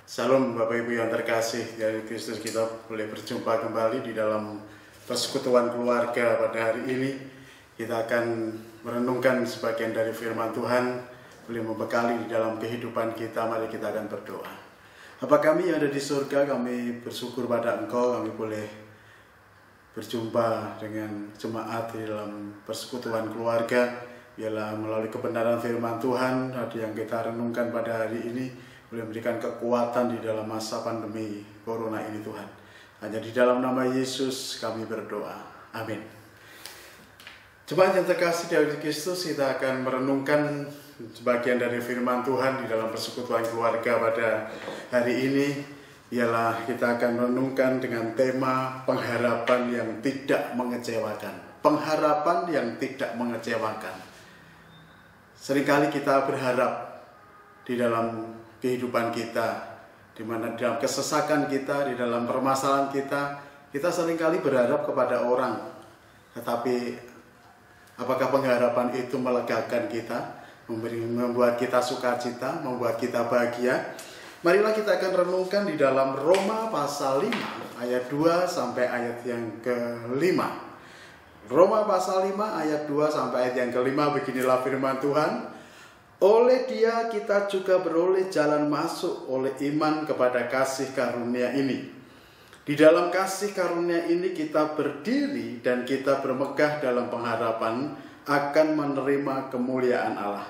Salam Bapak Ibu yang terkasih dari Kristus, kita boleh berjumpa kembali di dalam persekutuan keluarga pada hari ini. Kita akan merenungkan sebagian dari firman Tuhan, boleh membekali di dalam kehidupan kita. Mari kita akan berdoa. Bapa kami yang ada di surga, kami bersyukur pada Engkau, kami boleh berjumpa dengan jemaat di dalam persekutuan keluarga. Biarlah melalui kebenaran firman Tuhan yang kita renungkan pada hari ini boleh memberikan kekuatan di dalam masa pandemi corona ini Tuhan. Hanya di dalam nama Yesus kami berdoa. Amin. Jemaat yang terkasih dari Kristus, kita akan merenungkan sebagian dari firman Tuhan di dalam persekutuan keluarga pada hari ini. Ialah kita akan merenungkan dengan tema pengharapan yang tidak mengecewakan. Pengharapan yang tidak mengecewakan. Seringkali kita berharap di dalam kehidupan kita, di mana dalam kesesakan kita, di dalam permasalahan kita seringkali berharap kepada orang. Tetapi apakah pengharapan itu melegakan kita, membuat kita sukacita, membuat kita bahagia? Marilah kita akan renungkan di dalam Roma pasal 5 ayat 2 sampai ayat yang ke-5. Roma pasal 5 ayat 2 sampai ayat yang ke-5, beginilah firman Tuhan. Oleh Dia kita juga beroleh jalan masuk oleh iman kepada kasih karunia ini. Di dalam kasih karunia ini kita berdiri dan kita bermegah dalam pengharapan akan menerima kemuliaan Allah.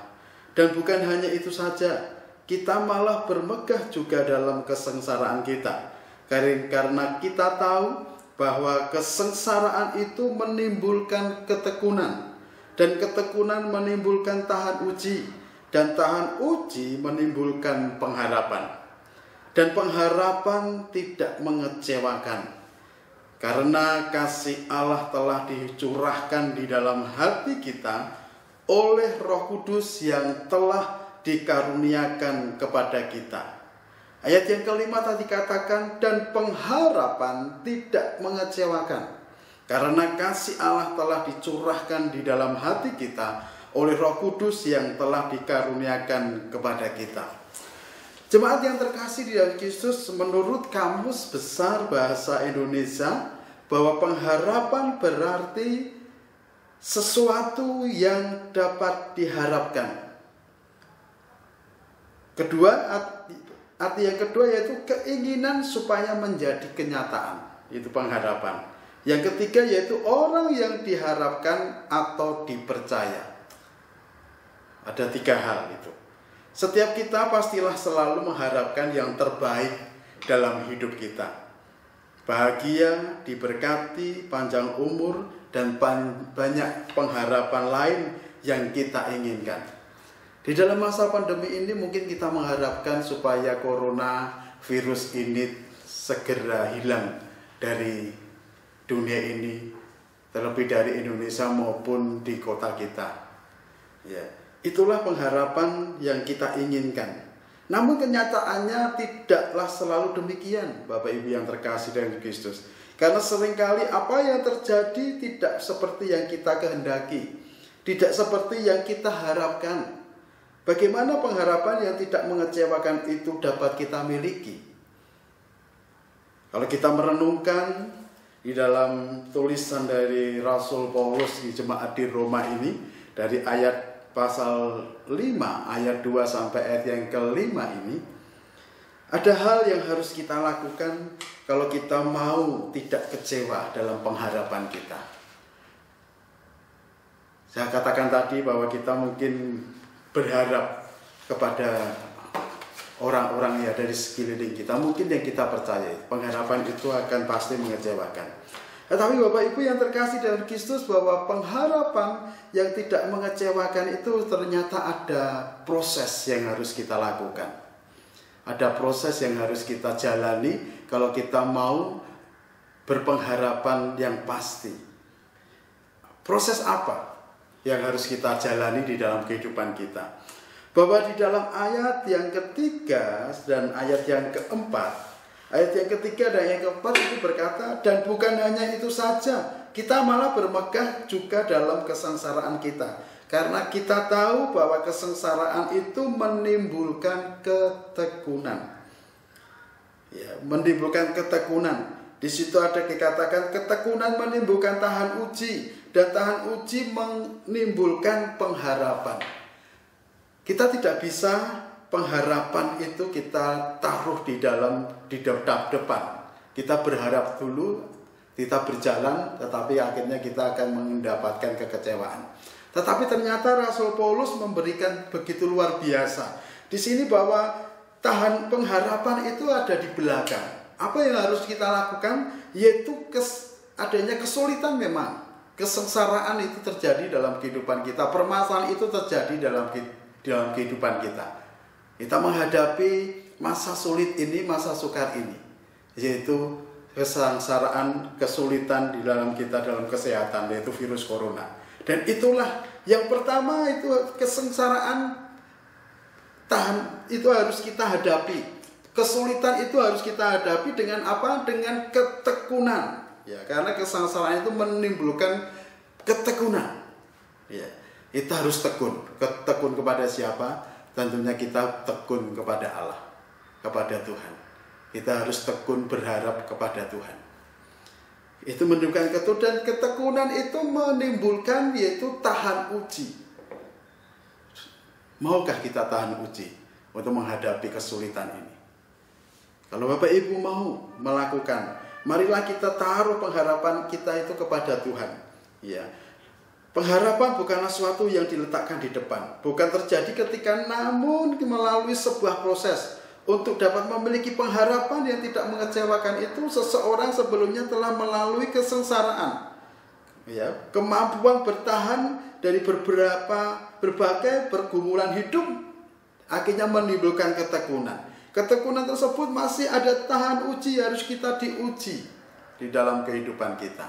Dan bukan hanya itu saja, kita malah bermegah juga dalam kesengsaraan kita. Karena kita tahu bahwa kesengsaraan itu menimbulkan ketekunan, dan ketekunan menimbulkan tahan uji, dan tahan uji menimbulkan pengharapan. Dan pengharapan tidak mengecewakan, karena kasih Allah telah dicurahkan di dalam hati kita oleh Roh Kudus yang telah dikaruniakan kepada kita. Ayat yang kelima tadi katakan, dan pengharapan tidak mengecewakan, karena kasih Allah telah dicurahkan di dalam hati kita oleh Roh Kudus yang telah dikaruniakan kepada kita. Jemaat yang terkasih di dalam Kristus, menurut Kamus Besar Bahasa Indonesia, bahwa pengharapan berarti sesuatu yang dapat diharapkan. Arti yang kedua yaitu keinginan supaya menjadi kenyataan, itu pengharapan. Yang ketiga yaitu orang yang diharapkan atau dipercaya. Ada 3 hal itu. Setiap kita pastilah selalu mengharapkan yang terbaik dalam hidup kita. Bahagia, diberkati, panjang umur, dan banyak pengharapan lain yang kita inginkan. Di dalam masa pandemi ini mungkin kita mengharapkan supaya corona virus ini segera hilang dari dunia ini, terlebih dari Indonesia maupun di kota kita. Ya, itulah pengharapan yang kita inginkan. Namun kenyataannya tidaklah selalu demikian, Bapak Ibu yang terkasih dari Kristus. Karena seringkali apa yang terjadi tidak seperti yang kita kehendaki, tidak seperti yang kita harapkan. Bagaimana pengharapan yang tidak mengecewakan itu dapat kita miliki? Kalau kita merenungkan di dalam tulisan dari Rasul Paulus di jemaat di Roma ini, dari ayat pasal 5 ayat 2 sampai ayat yang ke-5 ini, ada hal yang harus kita lakukan kalau kita mau tidak kecewa dalam pengharapan kita. Saya katakan tadi bahwa kita mungkin berharap kepada orang-orang ya dari sekeliling kita, mungkin yang kita percaya, pengharapan itu akan pasti mengecewakan. Tetapi Bapak Ibu yang terkasih dalam Kristus, bahwa pengharapan yang tidak mengecewakan itu ternyata ada proses yang harus kita lakukan. Ada proses yang harus kita jalani kalau kita mau berpengharapan yang pasti. Proses apa yang harus kita jalani di dalam kehidupan kita? Bahwa di dalam ayat yang ketiga dan ayat yang keempat, ayat yang ketiga dan yang keempat itu berkata, dan bukan hanya itu saja, kita malah bermegah juga dalam kesengsaraan kita. Karena kita tahu bahwa kesengsaraan itu menimbulkan ketekunan. Ya, menimbulkan ketekunan. Di situ ada dikatakan ketekunan menimbulkan tahan uji, dan tahan uji menimbulkan pengharapan. Kita tidak bisa pengharapan itu kita taruh di depan. Kita berharap dulu, kita berjalan, tetapi akhirnya kita akan mendapatkan kekecewaan. Tetapi ternyata Rasul Paulus memberikan begitu luar biasa. Di sini bahwa tahan pengharapan itu ada di belakang. Apa yang harus kita lakukan? Yaitu adanya kesulitan memang. Kesengsaraan itu terjadi dalam kehidupan kita. Permasalahan itu terjadi dalam kehidupan kita. Kita menghadapi masa sulit ini, masa sukar ini. Yaitu kesengsaraan, kesulitan di dalam kita dalam kesehatan, yaitu virus corona. Dan itulah yang pertama, itu kesengsaraan itu harus kita hadapi. Kesulitan itu harus kita hadapi dengan apa? Dengan ketekunan. Ya, karena kesengsaraan itu menimbulkan ketekunan. Ya, kita harus tekun. Tekun kepada siapa? Tentunya kita tekun kepada Allah, kepada Tuhan. Kita harus tekun berharap kepada Tuhan. Itu menimbulkan ketekunan, dan ketekunan itu menimbulkan yaitu tahan uji. Maukah kita tahan uji untuk menghadapi kesulitan ini? Kalau Bapak Ibu mau melakukan, marilah kita taruh pengharapan kita itu kepada Tuhan. Ya, pengharapan bukanlah sesuatu yang diletakkan di depan, bukan terjadi ketika, namun melalui sebuah proses. Untuk dapat memiliki pengharapan yang tidak mengecewakan itu, seseorang sebelumnya telah melalui kesengsaraan. Ya, kemampuan bertahan dari berbagai pergumulan hidup akhirnya menimbulkan ketekunan. Ketekunan tersebut masih ada tahan uji, harus kita diuji di dalam kehidupan kita.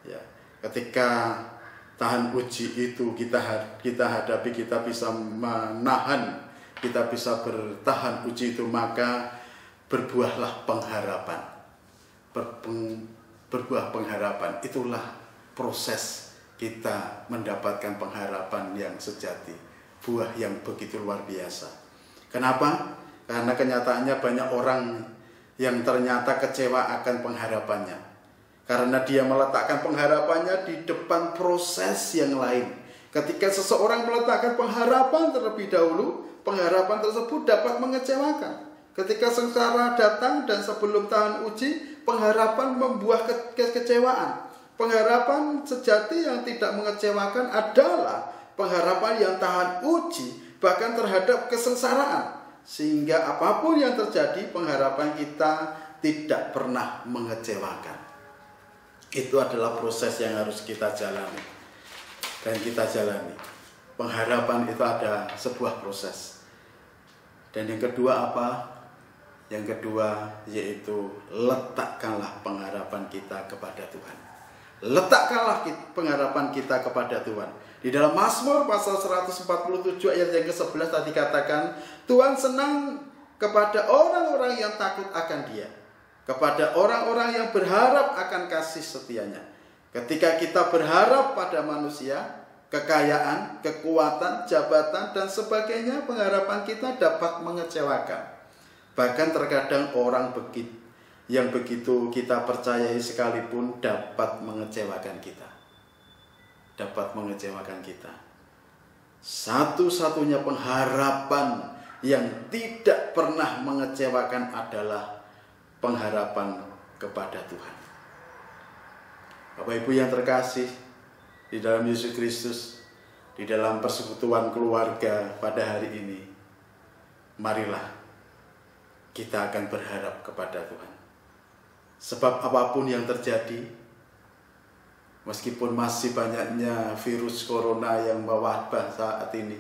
Ya, ketika tahan uji itu kita hadapi, kita bisa menahan, kita bisa bertahan uji itu, maka berbuahlah pengharapan. Berbuah pengharapan, itulah proses kita mendapatkan pengharapan yang sejati, buah yang begitu luar biasa. Kenapa? Karena kenyataannya banyak orang yang ternyata kecewa akan pengharapannya, karena dia meletakkan pengharapannya di depan proses yang lain. Ketika seseorang meletakkan pengharapan terlebih dahulu, pengharapan tersebut dapat mengecewakan. Ketika sengsara datang dan sebelum tahan uji, pengharapan membuah kekecewaan. Pengharapan sejati yang tidak mengecewakan adalah pengharapan yang tahan uji, bahkan terhadap kesengsaraan. Sehingga apapun yang terjadi, pengharapan kita tidak pernah mengecewakan. Itu adalah proses yang harus kita jalani. Dan kita jalani. Pengharapan itu ada sebuah proses. Dan yang kedua apa? Yang kedua yaitu letakkanlah pengharapan kita kepada Tuhan. Letakkanlah pengharapan kita kepada Tuhan. Di dalam Mazmur pasal 147 ayat yang ke-11 tadi katakan, Tuhan senang kepada orang-orang yang takut akan Dia, kepada orang-orang yang berharap akan kasih setianya. Ketika kita berharap pada manusia, kekayaan, kekuatan, jabatan, dan sebagainya, pengharapan kita dapat mengecewakan. Bahkan terkadang orang yang begitu kita percayai sekalipun dapat mengecewakan kita. Dapat mengecewakan kita. Satu-satunya pengharapan yang tidak pernah mengecewakan adalah pengharapan kepada Tuhan. Bapak Ibu yang terkasih di dalam Yesus Kristus, di dalam persekutuan keluarga pada hari ini, marilah kita akan berharap kepada Tuhan. Sebab apapun yang terjadi, meskipun masih banyaknya virus corona yang mewabah saat ini,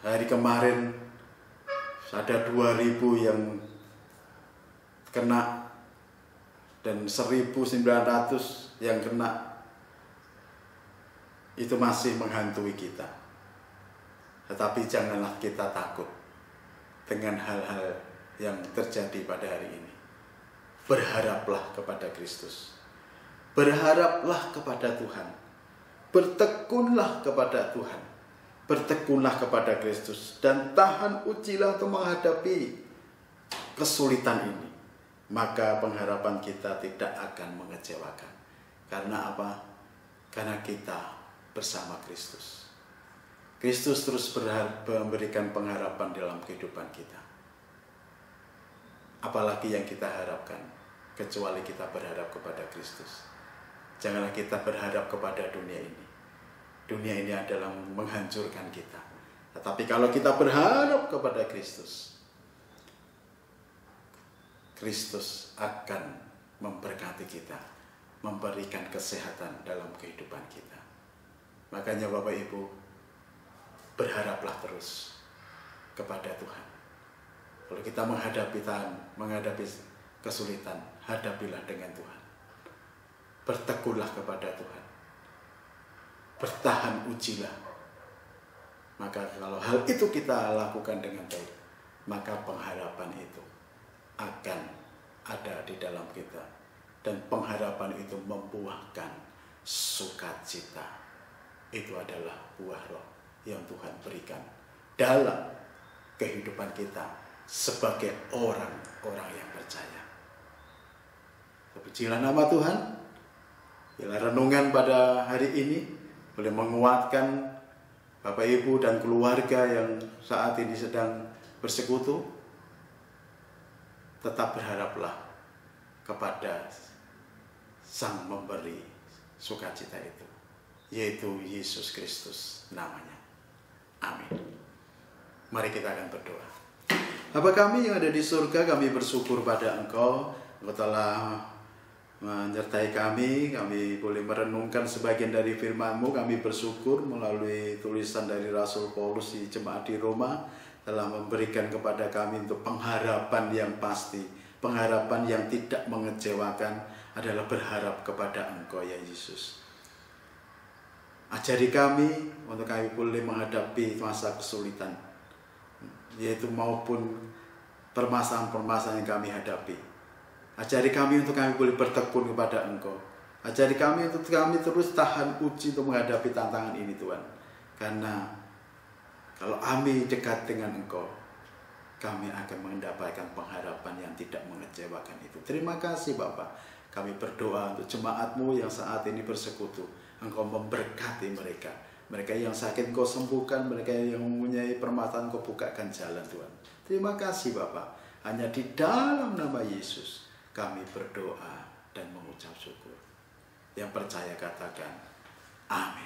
hari kemarin ada 2.000 yang kena dan 1.900 yang kena, itu masih menghantui kita. Tetapi janganlah kita takut dengan hal-hal yang terjadi pada hari ini. Berharaplah kepada Kristus. Berharaplah kepada Tuhan. Bertekunlah kepada Tuhan. Bertekunlah kepada Kristus. Dan tahan ujilah untuk menghadapi kesulitan ini, maka pengharapan kita tidak akan mengecewakan. Karena apa? Karena kita bersama Kristus. Kristus terus memberikan pengharapan dalam kehidupan kita. Apalagi yang kita harapkan, kecuali kita berharap kepada Kristus. Janganlah kita berharap kepada dunia ini. Dunia ini adalah menghancurkan kita. Tetapi kalau kita berharap kepada Kristus, Kristus akan memberkati kita, memberikan kesehatan dalam kehidupan kita. Makanya Bapak Ibu, berharaplah terus kepada Tuhan. Kalau kita menghadapi kesulitan, hadapilah dengan Tuhan. Bertekunlah kepada Tuhan. Bertahan, ujilah. Maka kalau hal itu kita lakukan dengan baik, maka pengharapan itu akan ada di dalam kita. Dan pengharapan itu membuahkan sukacita. Itu adalah buah roh yang Tuhan berikan dalam kehidupan kita sebagai orang-orang yang percaya. Terpujilah nama Tuhan. Bila renungan pada hari ini boleh menguatkan Bapak Ibu dan keluarga yang saat ini sedang bersekutu, tetap berharaplah kepada Sang Memberi sukacita itu, yaitu Yesus Kristus namanya. Amin. Mari kita akan berdoa. Bapa kami yang ada di surga, kami bersyukur pada Engkau. Engkau telah menyertai kami boleh merenungkan sebagian dari firman-Mu. Kami bersyukur melalui tulisan dari Rasul Paulus di jemaat di Roma telah memberikan kepada kami untuk pengharapan yang pasti, pengharapan yang tidak mengecewakan adalah berharap kepada Engkau ya Yesus. Ajari kami untuk kami boleh menghadapi masa kesulitan, yaitu maupun permasalahan-permasalahan yang kami hadapi. Ajari kami untuk kami boleh bertekun kepada Engkau. Ajari kami untuk kami terus tahan uji untuk menghadapi tantangan ini Tuhan. Karena kalau kami dekat dengan Engkau, kami akan mendapatkan pengharapan yang tidak mengecewakan itu. Terima kasih Bapak. Kami berdoa untuk jemaat-Mu yang saat ini bersekutu. Engkau memberkati mereka. Mereka yang sakit Engkau sembuhkan. Mereka yang mempunyai permasalahan Engkau bukakan jalan Tuhan. Terima kasih Bapak. Hanya di dalam nama Yesus kami berdoa dan mengucap syukur. Yang percaya katakan amin.